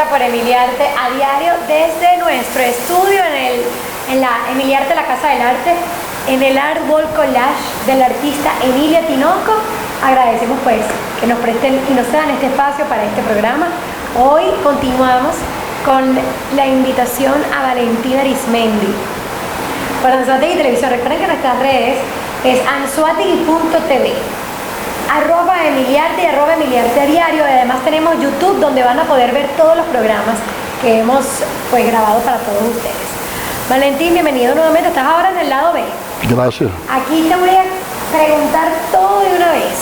por Emiliarte a diario desde nuestro estudio en la Emiliarte, la Casa del Arte, en el Art Wall Collage del artista Emilia Tinoco. Agradecemos pues que nos presten y nos dan este espacio para este programa. Hoy continuamos con la invitación a Valentina Arizmendi por Anzoátegui Televisión. Recuerden que nuestras redes es anzoátegui.tv, @Emiliarte y @Emiliarte a diario. Y además tenemos YouTube, donde van a poder ver todos los programas que hemos pues grabado para todos ustedes. Valentín, bienvenido nuevamente. Estás ahora en el lado B. Gracias. Aquí te voy a preguntar todo de una vez.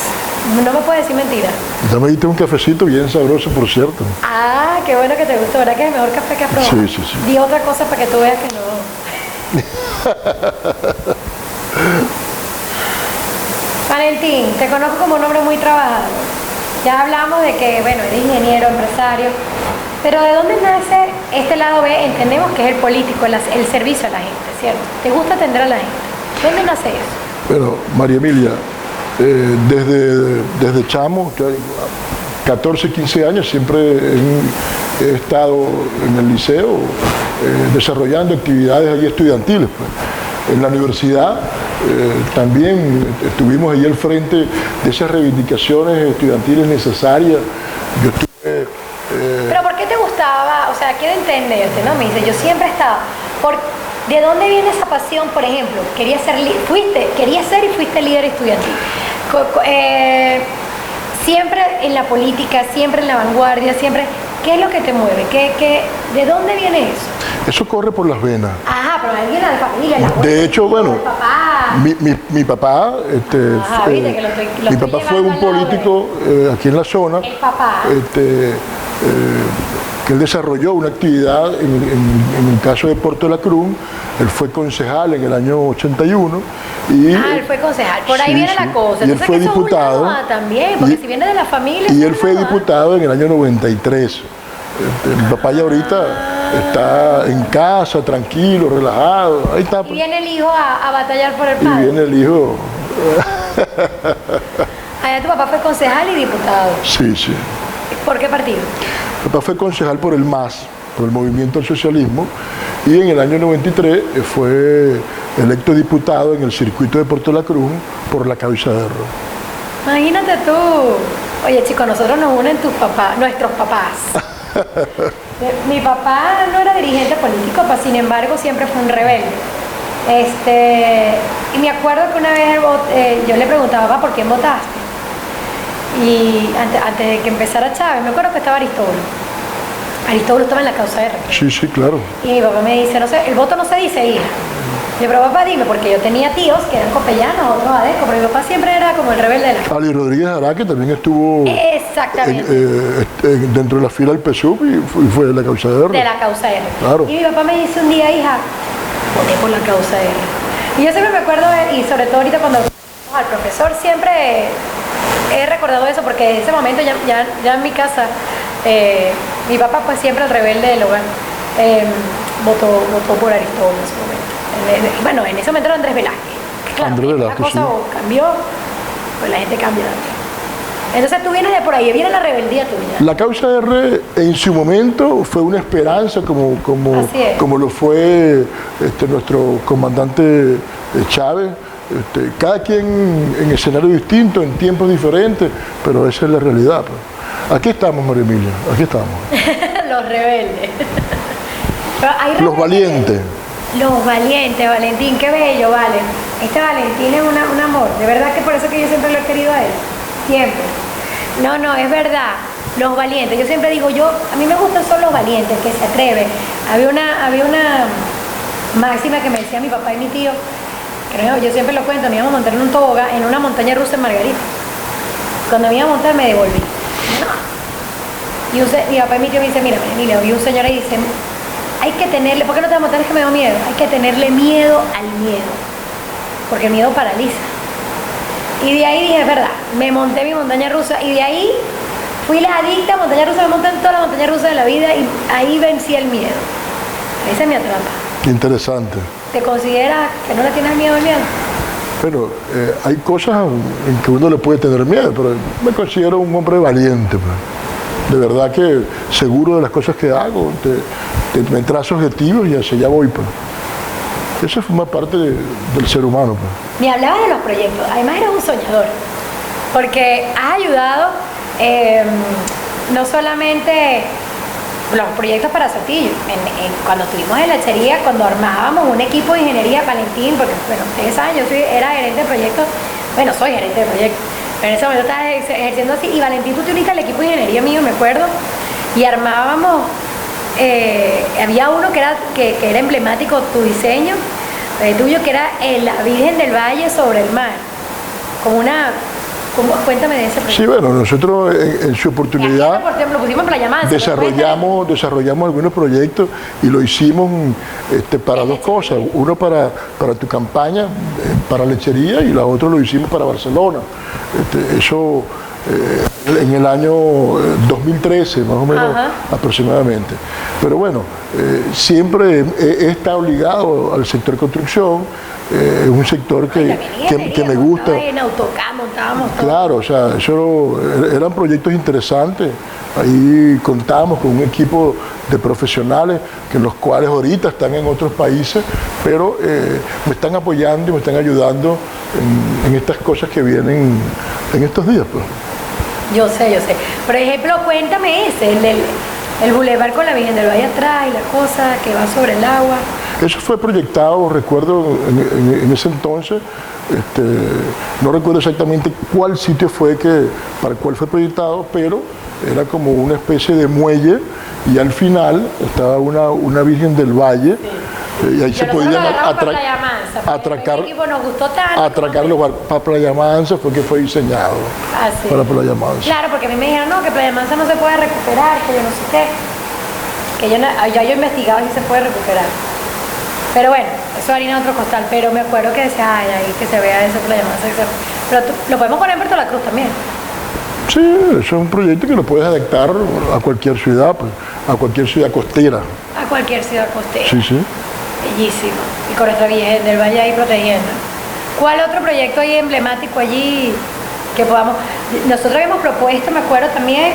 No me puedes decir mentira. Ya me diste un cafecito bien sabroso, por cierto. Ah, qué bueno que te gustó. ¿Verdad que es el mejor café que has probado? Sí, sí, sí. Di otra cosa para que tú veas que no. Valentín, te conozco como un hombre muy trabajador. Ya hablamos de que, bueno, eres ingeniero, empresario. Pero ¿de dónde nace este lado B? Entendemos que es el político, el servicio a la gente, ¿cierto? ¿Te gusta atender a la gente? ¿Dónde nace eso? Bueno, María Emilia, desde chamo, 14, 15 años, siempre he estado en el liceo desarrollando actividades allí estudiantiles. Pues. En la universidad también estuvimos allí al frente de esas reivindicaciones estudiantiles necesarias. Yo estuve... ¿Pero por qué te gustaba? O sea, quiero entenderte, ¿no? Me dice, yo siempre he estado... ¿De dónde viene esa pasión, por ejemplo? Querías ser y fuiste líder estudiantil. Siempre en la política, siempre en la vanguardia, siempre... ¿Qué es lo que te mueve? ¿De dónde viene eso? Eso corre por las venas. Ajá, pero alguien de la familia, la abuela, de hecho, bueno, papá. Mi papá, mi papá fue un político aquí en la zona. El papá. Que él desarrolló una actividad en el caso de Puerto La Cruz. Él fue concejal en el año 81. Él fue concejal. Por ahí viene la cosa. Y él fue diputado. También, porque si viene de la familia. Y él fue diputado en el año 93. Mi papá ya ahorita está en casa, tranquilo, relajado. Ahí está. Y viene el hijo a batallar por el padre. Y viene el hijo. Allá tu papá fue concejal y diputado. Sí, sí. ¿Por qué partido? Mi papá fue concejal por el MAS, por el Movimiento al Socialismo, y en el año 93 fue electo diputado en el circuito de Puerto La Cruz por la Causa de Erro. Imagínate tú. Oye, chicos, nosotros nos unen nuestros papás. Mi papá no era dirigente político, pero sin embargo siempre fue un rebelde. Y me acuerdo que una vez yo le preguntaba, papá, ¿por quién votaste? Y antes de que empezara Chávez, me acuerdo que estaba Aristóbulo. Aristóbulo estaba en la Causa de Erro. Sí, sí, claro. Y mi papá me dice, no sé, el voto no se dice, hija. Le digo, pero papá, dime, porque yo tenía tíos que eran copellanos, otros adecos, pero mi papá siempre era como el rebelde de la... Ali Rodríguez Araque también estuvo dentro de la fila del PSUV y fue de la Causa de Erro. De la Causa de Erro. Claro. Y mi papá me dice un día, hija, voté por la Causa de Erro. Y yo siempre me acuerdo, y sobre todo ahorita cuando al profesor, siempre he recordado eso, porque en ese momento ya en mi casa, mi papá pues siempre el rebelde del hogar, votó por Aristóbulo en ese momento. Bueno, en ese momento era Andrés Velázquez. Claro, Andrés Velázquez, la cosa sí. Cambió, pues la gente cambia también. Entonces tú vienes de por ahí, viene la rebeldía tuya. La Causa de R en su momento fue una esperanza, como lo fue nuestro comandante Chávez. Cada quien en escenarios distintos, en tiempos diferentes, pero esa es la realidad. Pues. Aquí estamos, María Emilia, aquí estamos. Los rebeldes. Los valientes. Los valientes, Valentín, qué bello, vale. Este Valentín es un amor, de verdad que por eso que yo siempre lo he querido a él, siempre. No, es verdad, los valientes. Yo siempre digo, a mí me gustan son los valientes, que se atreven. Había una máxima que me decía mi papá y mi tío, que yo siempre lo cuento, me íbamos a montar en un tobogán, en una montaña rusa en Margarita. Cuando me iba a montar me devolví. No. Y mi papá y mi tío me dicen, mira, Emilia, vi un señor ahí y dice, hay que tenerle, ¿por qué no te vas a montar? Es que me da miedo. Hay que tenerle miedo al miedo, porque el miedo paraliza. Y de ahí dije, es verdad, me monté mi montaña rusa y de ahí fui la adicta a montaña rusa, me monté en toda la montaña rusa de la vida y ahí vencí el miedo. Ahí se me atrapa. Qué interesante. ¿Te consideras que no le tienes miedo al miedo? Bueno, hay cosas en que uno le puede tener miedo, pero me considero un hombre valiente. Pues. de verdad que seguro de las cosas que hago, me trazo objetivos y hacia allá voy. Pues. Eso forma parte del ser humano. Pues. Me hablabas de los proyectos, además eres un soñador, porque has ayudado no solamente los proyectos para Sotillo, cuando estuvimos en la lechería, cuando armábamos un equipo de ingeniería, Valentín, porque bueno, ustedes saben, yo era gerente de proyectos, bueno, soy gerente de proyectos, pero en ese momento estaba ejerciendo así, y Valentín, tú te uniste al equipo de ingeniería mío, me acuerdo, y armábamos, había uno que era emblemático, tu diseño, tuyo, que era la Virgen del Valle sobre el mar, como una... Cuéntame de ese proyecto. Sí, bueno, nosotros en su oportunidad lo pusimos en Playa Mansa, desarrollamos algunos proyectos y lo hicimos para dos cosas. Uno para tu campaña, para lechería, y la otra lo hicimos para Barcelona. Eso en el año 2013, más o menos. Ajá. Aproximadamente. Pero bueno, siempre he estado ligado al sector construcción. Es un sector que me gusta. En AutoCAD montábamos todo. Claro, o sea, eran proyectos interesantes. Ahí contábamos con un equipo de profesionales que los cuales ahorita están en otros países, pero me están apoyando y me están ayudando en estas cosas que vienen en estos días. Pues. Yo sé. Por ejemplo, cuéntame el bulevar con la Virgen del Valle atrás y la cosa que va sobre el agua. Eso fue proyectado, recuerdo, en ese entonces, no recuerdo exactamente cuál sitio fue para el cual fue proyectado, pero era como una especie de muelle y al final estaba una Virgen del Valle. Sí. Y ahí se podían atracar los barcos. Para Playa Mansa fue que fue diseñado. Sí. Para Playa Mansa. Claro, porque a mí me dijeron, no, que Playa Mansa no se puede recuperar, que yo no sé qué. Que yo he investigado si se puede recuperar. Pero bueno, eso harina otro costal, pero me acuerdo que decía, ay, ahí que se vea eso, Playa Mansa. Pero lo podemos poner en Puerto La Cruz también. Sí, eso es un proyecto que lo puedes adaptar a cualquier ciudad, pues, a cualquier ciudad costera. A cualquier ciudad costera. Sí. Bellísimo. Y con nuestra Virgen del Valle ahí protegiendo. ¿Cuál otro proyecto ahí emblemático allí que podamos? Nosotros habíamos propuesto, me acuerdo también,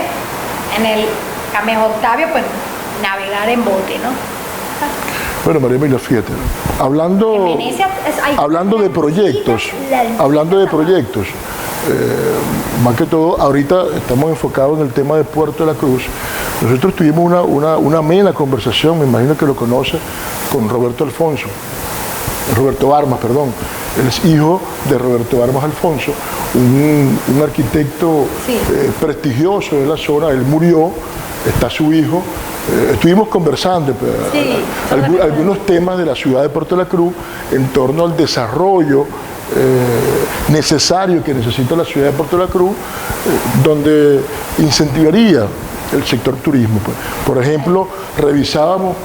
en el Camejo Octavio, pues navegar en bote, ¿no? Bueno, María Emilia, fíjate, hablando de proyectos, más que todo, ahorita estamos enfocados en el tema de Puerto de la Cruz. Nosotros tuvimos una amena conversación, me imagino que lo conoce, con Roberto Armas, perdón. Él es hijo de Roberto Armas Alfonso, un arquitecto prestigioso de la zona. Él murió, está su hijo. Estuvimos conversando algunos temas de la ciudad de Puerto de la Cruz en torno al desarrollo necesario que necesita la ciudad de Puerto de la Cruz, donde incentivaría el sector turismo. Pues. Por ejemplo, revisábamos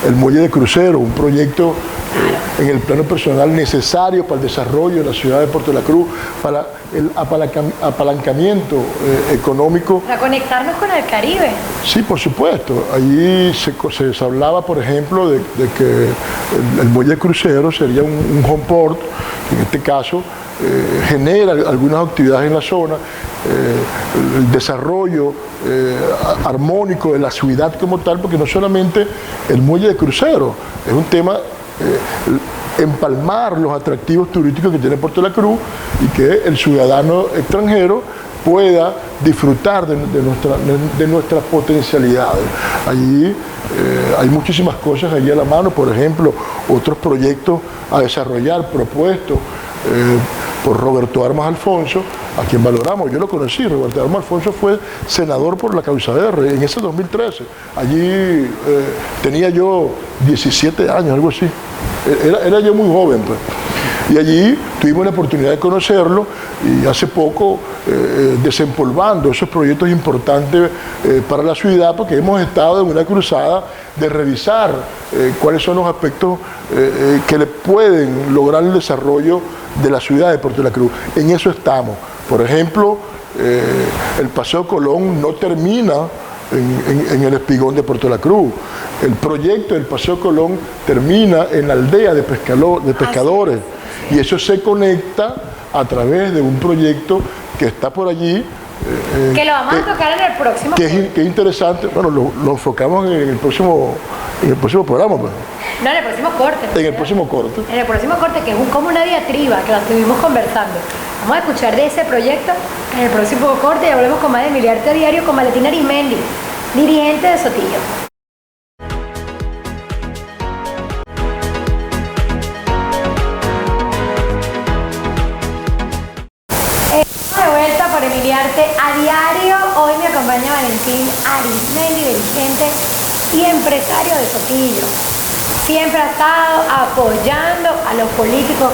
el muelle de crucero, un proyecto en el plano personal necesario para el desarrollo de la ciudad de Puerto de la Cruz, para el apalancamiento económico. Para conectarnos con el Caribe. Sí, por supuesto. Allí se hablaba, por ejemplo, de que el muelle de crucero sería un home port, que en este caso genera algunas actividades en la zona, el desarrollo armónico de la ciudad como tal, porque no solamente el muelle de crucero, es un tema empalmar los atractivos turísticos que tiene Puerto de la Cruz y que el ciudadano extranjero pueda disfrutar de nuestras potencialidades. Allí hay muchísimas cosas allí a la mano, por ejemplo, otros proyectos a desarrollar propuestos por Roberto Armas Alfonso, a quien valoramos. Yo lo conocí, Roberto Armas Alfonso fue senador por la causa R en ese 2013. Allí tenía yo 17 años, algo así. Era yo muy joven, pues. Y allí tuvimos la oportunidad de conocerlo y hace poco desempolvando esos proyectos importantes para la ciudad, porque hemos estado en una cruzada de revisar cuáles son los aspectos que le pueden lograr el desarrollo de la ciudad de Puerto de la Cruz. En eso estamos. Por ejemplo, el Paseo Colón no termina en el espigón de Puerto de la Cruz. El proyecto del Paseo Colón termina en la aldea de pescadores. Y eso se conecta a través de un proyecto que está por allí, Que lo vamos a tocar en el próximo. Que es interesante. Bueno, lo enfocamos en el próximo programa. Pues. No, en el próximo corte. En el próximo corte. En el próximo corte, que es como una diatriba que la estuvimos conversando. Vamos a escuchar de ese proyecto en el próximo corte y hablemos con más de Miliarte a Diario con Valentín Arizmendi, dirigente de Sotillo. De vuelta por Miliarte a Diario. Hoy me acompaña Valentín Arizmendi, dirigente y empresario de Sotillo. Siempre ha estado apoyando a los políticos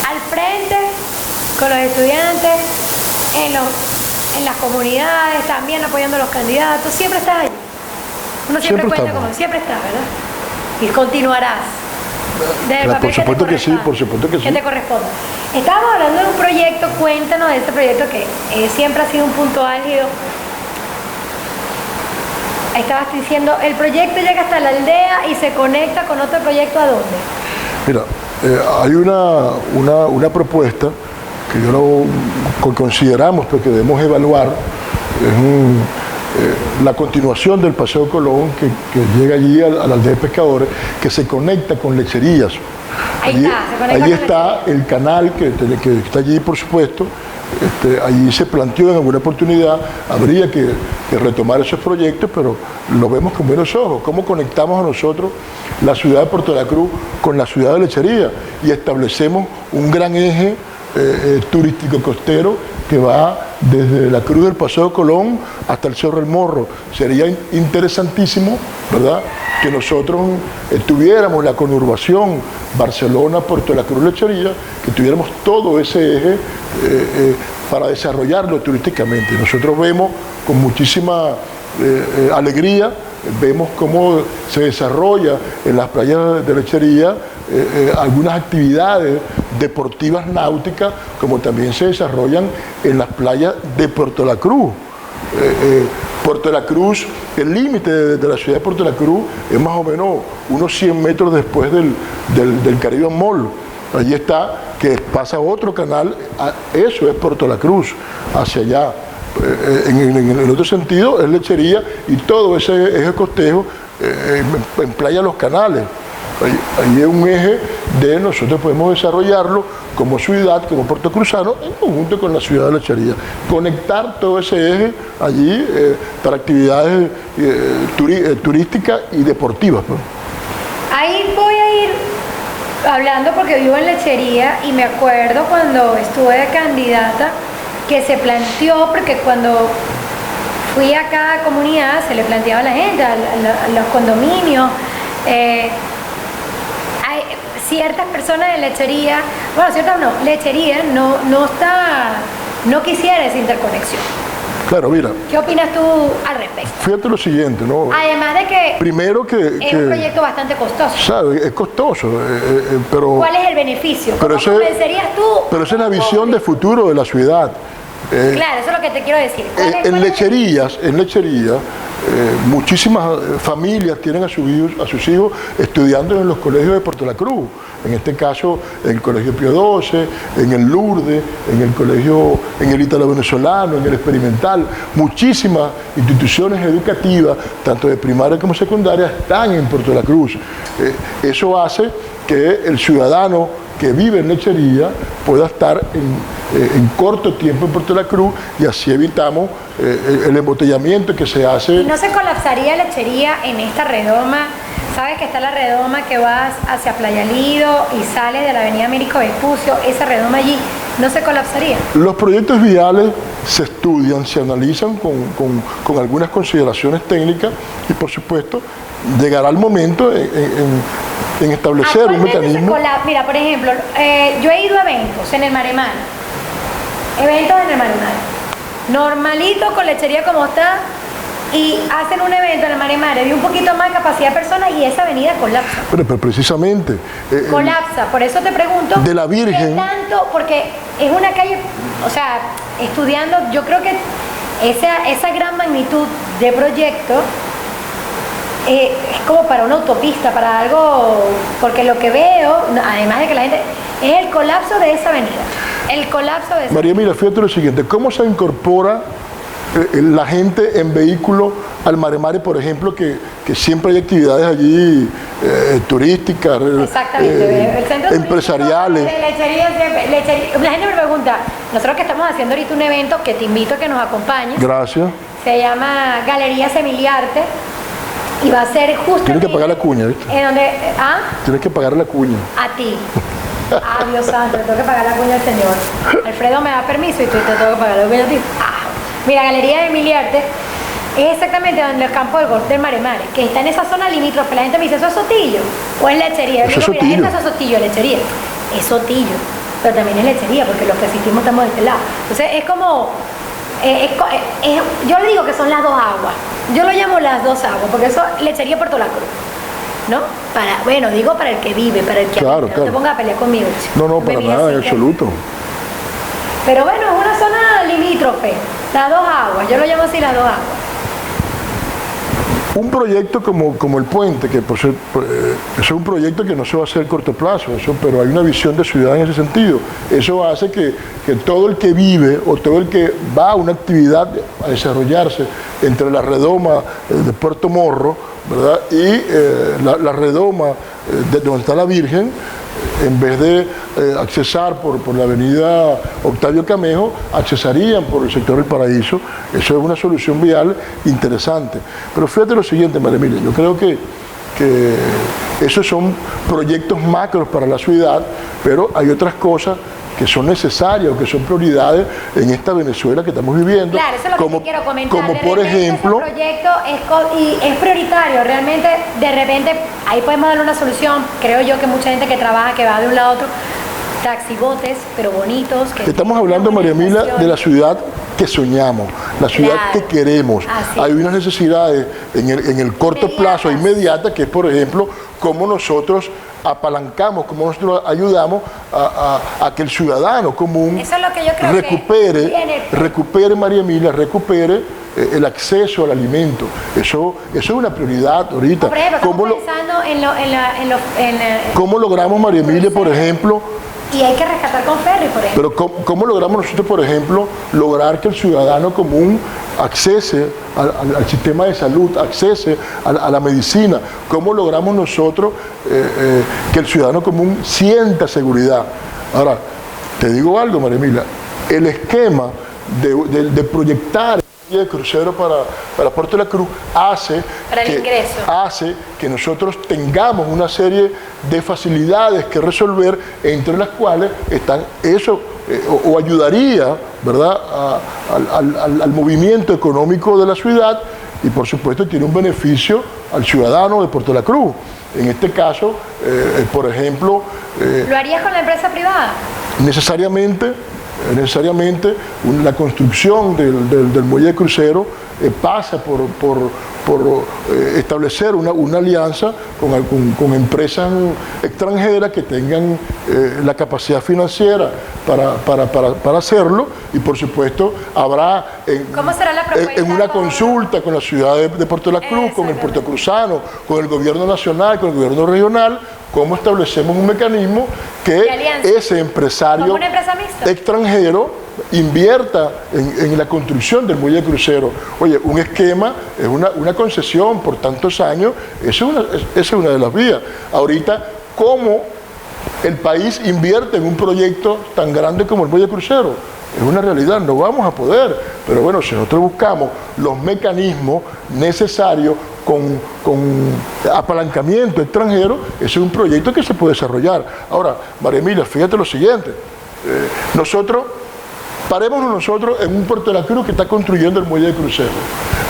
al frente, con los estudiantes, en las comunidades, también apoyando a los candidatos. Siempre estás allí. Uno siempre cuenta como siempre está, ¿verdad? Y continuarás. Por supuesto que sí, por supuesto que sí. ¿Qué te corresponde? Estábamos hablando de un proyecto, cuéntanos de este proyecto que siempre ha sido un punto álgido. Estabas diciendo, el proyecto llega hasta la aldea y se conecta con otro proyecto, ¿a dónde? Mira, hay una propuesta que consideramos porque debemos evaluar, la continuación del Paseo Colón que llega allí a la aldea de pescadores, que se conecta con lecherías. Allí está el canal que está allí, por supuesto. Allí se planteó en alguna oportunidad, habría que retomar esos proyectos, pero lo vemos con buenos ojos. ¿Cómo conectamos a nosotros la ciudad de Puerto La Cruz con la ciudad de Lechería? Y establecemos un gran eje turístico costero que va desde la Cruz del Paseo Colón hasta el Cerro El Morro. Sería interesantísimo, ¿verdad?, que nosotros tuviéramos la conurbación Barcelona, Puerto La Cruz, Lechería, que tuviéramos todo ese eje para desarrollarlo turísticamente. Nosotros vemos con muchísima alegría, vemos cómo se desarrolla en las playas de Lechería algunas actividades deportivas náuticas, como también se desarrollan en las playas de Puerto La Cruz. Puerto La Cruz, el límite de la ciudad de Puerto La Cruz es más o menos unos 100 metros después del Caribbean Mall. Allí está, que pasa otro canal, eso es Puerto La Cruz, hacia allá. En otro sentido es Lechería y todo ese eje costejo en Playa Los Canales. Ahí es un eje de nosotros podemos desarrollarlo como ciudad, como puertocruzano, en conjunto con la ciudad de Lechería. Conectar todo ese eje allí para actividades turísticas y deportivas, ¿no? Ahí voy a ir hablando porque vivo en Lechería y me acuerdo cuando estuve de candidata que se planteó, porque cuando fui a cada comunidad se le planteaba a la gente, a los condominios, hay ciertas personas de Lechería, bueno, ciertas no, Lechería no quisiera esa interconexión. Claro, mira. ¿Qué opinas tú al respecto? Fíjate lo siguiente, ¿no? Además de que primero es un proyecto bastante costoso. ¿Sabes? Es costoso, pero... ¿Cuál es el beneficio? ¿Cómo convencerías tú? Pero esa es la visión de futuro de la ciudad. Claro, eso es lo que te quiero decir. En Lechería, muchísimas familias tienen a sus hijos estudiando en los colegios de Puerto La Cruz. En este caso, en el Colegio Pío XII, en el Lourdes, en el Ítalo Venezolano, en el Experimental. Muchísimas instituciones educativas, tanto de primaria como secundaria, están en Puerto La Cruz. Eso hace que el ciudadano que vive en Lechería pueda estar en corto tiempo en Puerto La Cruz y así evitamos el embotellamiento que se hace. ¿Y no se colapsaría Lechería en esta redoma? ¿Sabes que está la redoma que vas hacia Playa Lido y sales de la avenida Américo Vespucio? Esa redoma allí, ¿no se colapsaría? Los proyectos viales se estudian, se analizan con algunas consideraciones técnicas y por supuesto llegará el momento en establecer un mecanismo. Mira, por ejemplo, yo he ido a eventos en el Maremán, normalito con Lechería como está, y hacen un evento en el Maremán de un poquito más capacidad de personas y esa avenida colapsa. Pero precisamente. Colapsa, por eso te pregunto. De la Virgen. ¿Qué tanto? Porque es una calle, o sea, estudiando, yo creo que esa gran magnitud de proyecto es como para una autopista, para algo, porque lo que veo, además de que la gente, Es el colapso de esa avenida. El colapso de esa María Emilia, fíjate lo siguiente, ¿cómo se incorpora la gente en vehículo al Mare Mare, por ejemplo, que siempre hay actividades allí turísticas, el centro empresariales? Lechería, la gente me pregunta, nosotros que estamos haciendo ahorita un evento que te invito a que nos acompañes. Gracias. Se llama Galerías Emiliarte y va a ser justo. Tienes que pagar la cuña, ¿viste? En donde, Tienes que pagar la cuña. A ti. Dios santo, le tengo que pagar la cuña al señor. Alfredo me da permiso y tú te tengo que pagar la cuña a ti. Mira, Galería de Emiliarte es exactamente donde el campo del golf del Mare Mare, que está en esa zona limítrofe. La gente me dice, ¿eso es Sotillo? ¿O es lechería? Yo digo, mira, eso es Sotillo, lechería. Es Sotillo, pero también es lechería, porque los que asistimos estamos de este lado. Entonces es como, yo le digo que son las dos aguas. Yo lo llamo las dos aguas, porque eso es lechería Puerto La Cruz, ¿no? Digo para el que vive, para el que claro, no te pongas a pelear conmigo. No, para nada, en absoluto. Pero bueno, es una zona limítrofe, las dos aguas, yo lo llamo así las dos aguas. Un proyecto como el puente, que por ser, es un proyecto que no se va a hacer a corto plazo, pero hay una visión de ciudad en ese sentido. Eso hace que todo el que vive o todo el que va a una actividad a desarrollarse entre la redoma de Puerto Morro, ¿verdad? Y la redoma de donde está la Virgen, en vez de accesar por la avenida Octavio Camejo, accesarían por el sector del Paraíso. Eso es una solución vial interesante. Pero fíjate lo siguiente, María Emilia, yo creo que esos son proyectos macros para la ciudad, pero hay otras cosas que son necesarias o que son prioridades en esta Venezuela que estamos viviendo. Claro, eso es lo que quiero comentar. Como por ejemplo, ese proyecto es prioritario, realmente de repente ahí podemos darle una solución. Creo yo que mucha gente que trabaja, que va de un lado a otro, taxibotes, pero bonitos. Estamos hablando, María Emilia, de la ciudad que soñamos, la ciudad que queremos. Hay unas necesidades en el corto plazo, inmediata, que es, por ejemplo, cómo nosotros apalancamos, cómo nosotros ayudamos a que el ciudadano común recupere, María Emilia, recupere el acceso al alimento. Eso es una prioridad ahorita. Por ejemplo, estamos pensando ¿Cómo logramos, María Emilia, por ejemplo? Y hay que rescatar con ferry, por ejemplo. Pero ¿cómo logramos nosotros, por ejemplo, lograr que el ciudadano común accese al sistema de salud, accese a la medicina? ¿Cómo logramos nosotros que el ciudadano común sienta seguridad? Ahora, te digo algo, María Emilia, el esquema de proyectar de crucero para Puerto La Cruz hace que nosotros tengamos una serie de facilidades que resolver, entre las cuales están eso, o ayudaría, ¿verdad?, al movimiento económico de la ciudad, y por supuesto tiene un beneficio al ciudadano de Puerto La Cruz. En este caso, por ejemplo... ¿Lo harías con la empresa privada? Necesariamente la construcción del muelle de crucero pasa por establecer una alianza con empresas extranjeras que tengan la capacidad financiera para hacerlo, y por supuesto habrá ¿Cómo será la propuesta en una consulta con la ciudad de Puerto La Cruz, con el puertocruzano, con el gobierno nacional, con el gobierno regional, cómo establecemos un mecanismo que ese empresario extranjero invierta en la construcción del muelle de crucero. Oye, un esquema, es una concesión por tantos años, esa es una de las vías. Ahorita, ¿cómo el país invierte en un proyecto tan grande como el muelle de crucero? Es una realidad, no vamos a poder, pero bueno, si nosotros buscamos los mecanismos necesarios con apalancamiento extranjero, ese es un proyecto que se puede desarrollar. Ahora, María Emilia, fíjate lo siguiente, parémonos nosotros en un Puerto La Cruz que está construyendo el muelle de crucero.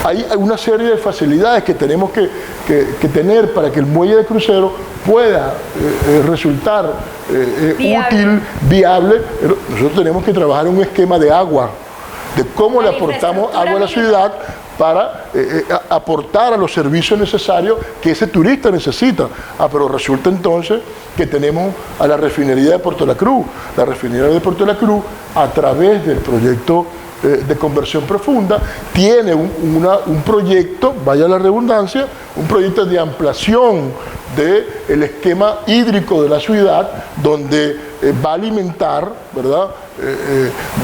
Hay una serie de facilidades que tenemos que tener para que el muelle de crucero pueda resultar útil, viable. Pero nosotros tenemos que trabajar en un esquema de agua, de cómo le aportamos agua a la ciudad para aportar a los servicios necesarios que ese turista necesita. Pero resulta entonces que tenemos a la refinería de Puerto La Cruz. La refinería de Puerto La Cruz, a través del proyecto de conversión profunda, tiene un proyecto, vaya la redundancia, un proyecto de ampliación del esquema hídrico de la ciudad, donde va a alimentar, ¿verdad?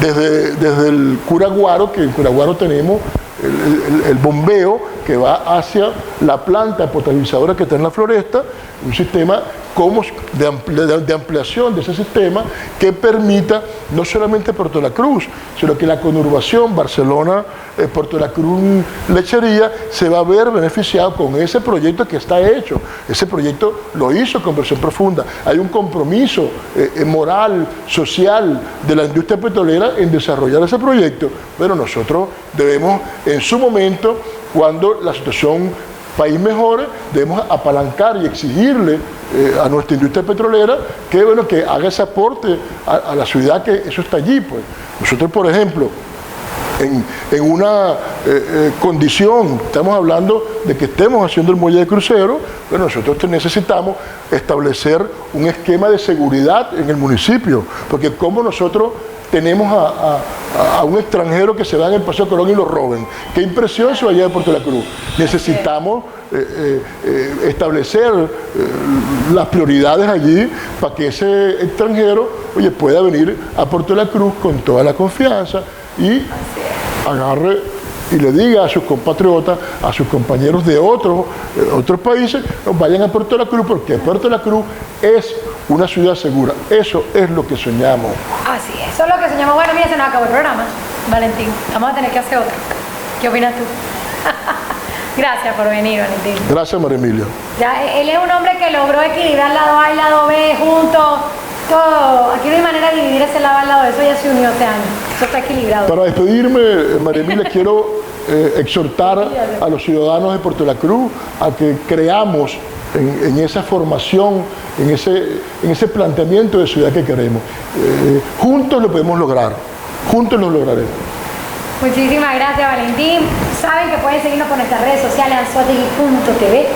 Desde el Curaguaro, que en Curaguaro tenemos el bombeo que va hacia la planta potabilizadora que está en la Floresta, un sistema de ampliación de ese sistema que permita no solamente Puerto La Cruz, sino que la conurbación Barcelona, Puerto La Cruz, Lechería, se va a ver beneficiado con ese proyecto que está hecho. Ese proyecto lo hizo Conversión Profunda. Hay un compromiso moral, social de la industria petrolera en desarrollar ese proyecto. Pero nosotros debemos, en su momento, cuando la situación país mejore, debemos apalancar y exigirle a nuestra industria petrolera que, bueno, que haga ese aporte a la ciudad, que eso está allí. Pues. Nosotros, por ejemplo, en una condición, estamos hablando de que estemos haciendo el muelle de crucero, bueno, nosotros necesitamos establecer un esquema de seguridad en el municipio, porque como nosotros tenemos a un extranjero que se va en el Paseo Colón y lo roben. ¿Qué impresión se va allá de Puerto La Cruz? Necesitamos establecer las prioridades allí para que ese extranjero, oye, pueda venir a Puerto La Cruz con toda la confianza y agarre y le diga a sus compatriotas, a sus compañeros de otros países, vayan a Puerto La Cruz, porque Puerto La Cruz es una ciudad segura. Eso es lo que soñamos. Así es, eso es lo que soñamos. Bueno, mira, se nos acabó el programa, Valentín. Vamos a tener que hacer otro. ¿Qué opinas tú? Gracias por venir, Valentín. Gracias, María Emilia. Ya, él es un hombre que logró equilibrar lado A y lado B juntos. Todo. Aquí no hay manera de dividir ese lado al lado. Eso ya se unió hace años. Eso está equilibrado. Para despedirme, María Emilia, quiero exhortar a los ciudadanos de Puerto La Cruz a que creamos en esa formación, en ese planteamiento de ciudad que queremos. Juntos lo podemos lograr, juntos lo lograremos. Muchísimas gracias, Valentín. Saben que pueden seguirnos por nuestras redes sociales, anzoátegui.tv,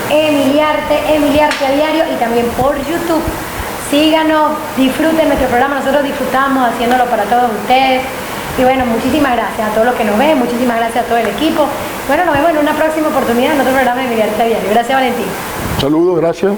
Emiliarte a diario y también por YouTube. Síganos, disfruten nuestro programa, nosotros disfrutamos haciéndolo para todos ustedes. Y bueno, muchísimas gracias a todos los que nos ven, muchísimas gracias a todo el equipo. Bueno, nos vemos en una próxima oportunidad en otro programa de Emiliarte a diario. Gracias, Valentín. Saludos, gracias.